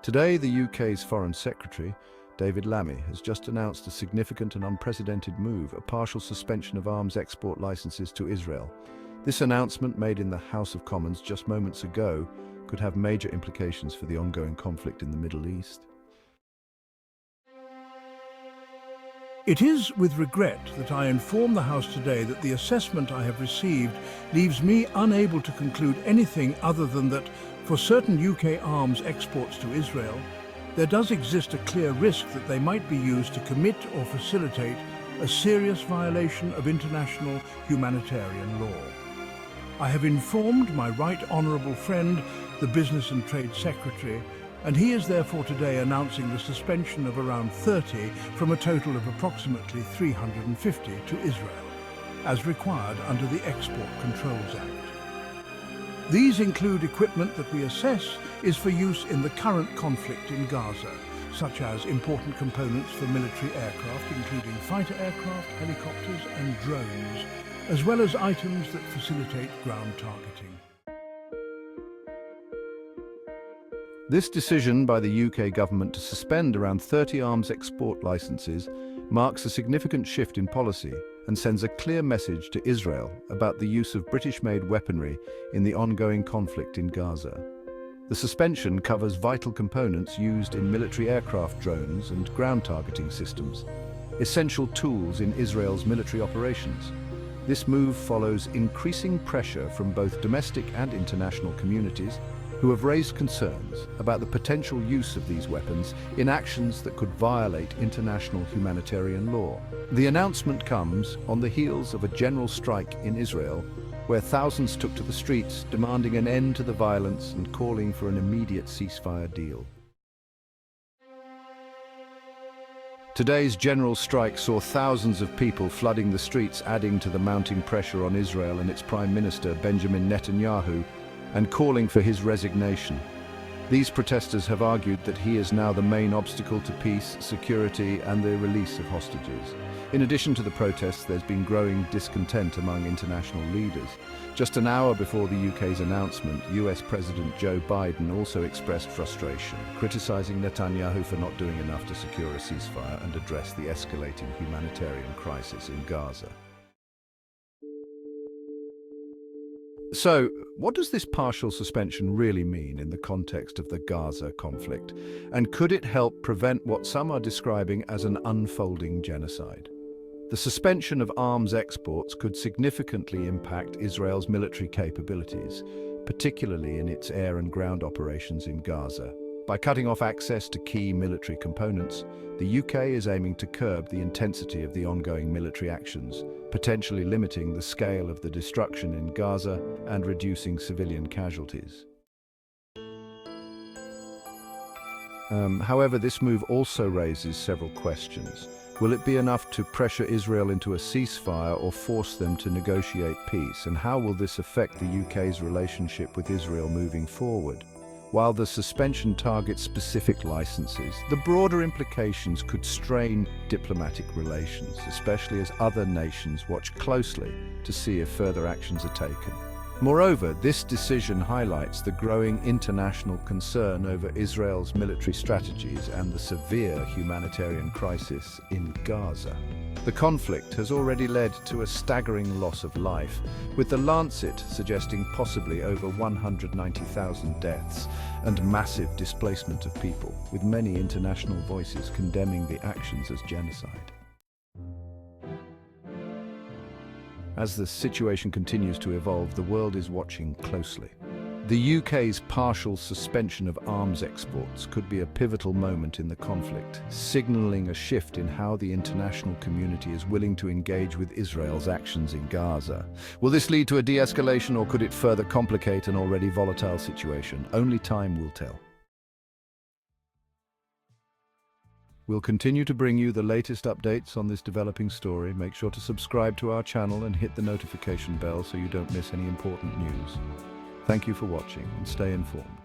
Today, the UK's Foreign Secretary, David Lammy, has just announced a significant and unprecedented move, a partial suspension of arms export licenses to Israel. This announcement, made in the House of Commons just moments ago, could have major implications for the ongoing conflict in the Middle East. It is with regret that I inform the House today that the assessment I have received leaves me unable to conclude anything other than that, for certain UK arms exports to Israel, there does exist a clear risk that they might be used to commit or facilitate a serious violation of international humanitarian law. I have informed my right honourable friend, the Business and Trade Secretary, and he is therefore today announcing the suspension of around 30 from a total of approximately 350 to Israel, as required under the Export Controls Act. These include equipment that we assess is for use in the current conflict in Gaza, such as important components for military aircraft, including fighter aircraft, helicopters and drones, as well as items that facilitate ground targeting. This decision by the UK government to suspend around 30 arms export licenses marks a significant shift in policy and sends a clear message to Israel about the use of British-made weaponry in the ongoing conflict in Gaza. The suspension covers vital components used in military aircraft drones and ground targeting systems, essential tools in Israel's military operations. This move follows increasing pressure from both domestic and international communities who have raised concerns about the potential use of these weapons in actions that could violate international humanitarian law. The announcement comes on the heels of a general strike in Israel, where thousands took to the streets demanding an end to the violence and calling for an immediate ceasefire deal. Today's general strike saw thousands of people flooding the streets, adding to the mounting pressure on Israel and its Prime Minister, Benjamin Netanyahu, and calling for his resignation. These protesters have argued that he is now the main obstacle to peace, security, and the release of hostages. In addition to the protests, there's been growing discontent among international leaders. Just an hour before the UK's announcement, US President Joe Biden also expressed frustration, criticizing Netanyahu for not doing enough to secure a ceasefire and address the escalating humanitarian crisis in Gaza. So, what does this partial suspension really mean in the context of the Gaza conflict? And could it help prevent what some are describing as an unfolding genocide? The suspension of arms exports could significantly impact Israel's military capabilities, particularly in its air and ground operations in Gaza. By cutting off access to key military components, the UK is aiming to curb the intensity of the ongoing military actions, potentially limiting the scale of the destruction in Gaza and reducing civilian casualties. However, this move also raises several questions. Will it be enough to pressure Israel into a ceasefire or force them to negotiate peace? And how will this affect the UK's relationship with Israel moving forward? While the suspension targets specific licenses, the broader implications could strain diplomatic relations, especially as other nations watch closely to see if further actions are taken. Moreover, this decision highlights the growing international concern over Israel's military strategies and the severe humanitarian crisis in Gaza. The conflict has already led to a staggering loss of life, with The Lancet suggesting possibly over 190,000 deaths and massive displacement of people, with many international voices condemning the actions as genocide. As the situation continues to evolve, the world is watching closely. The UK's partial suspension of arms exports could be a pivotal moment in the conflict, signalling a shift in how the international community is willing to engage with Israel's actions in Gaza. Will this lead to a de-escalation, or could it further complicate an already volatile situation? Only time will tell. We'll continue to bring you the latest updates on this developing story. Make sure to subscribe to our channel and hit the notification bell so you don't miss any important news. Thank you for watching, and stay informed.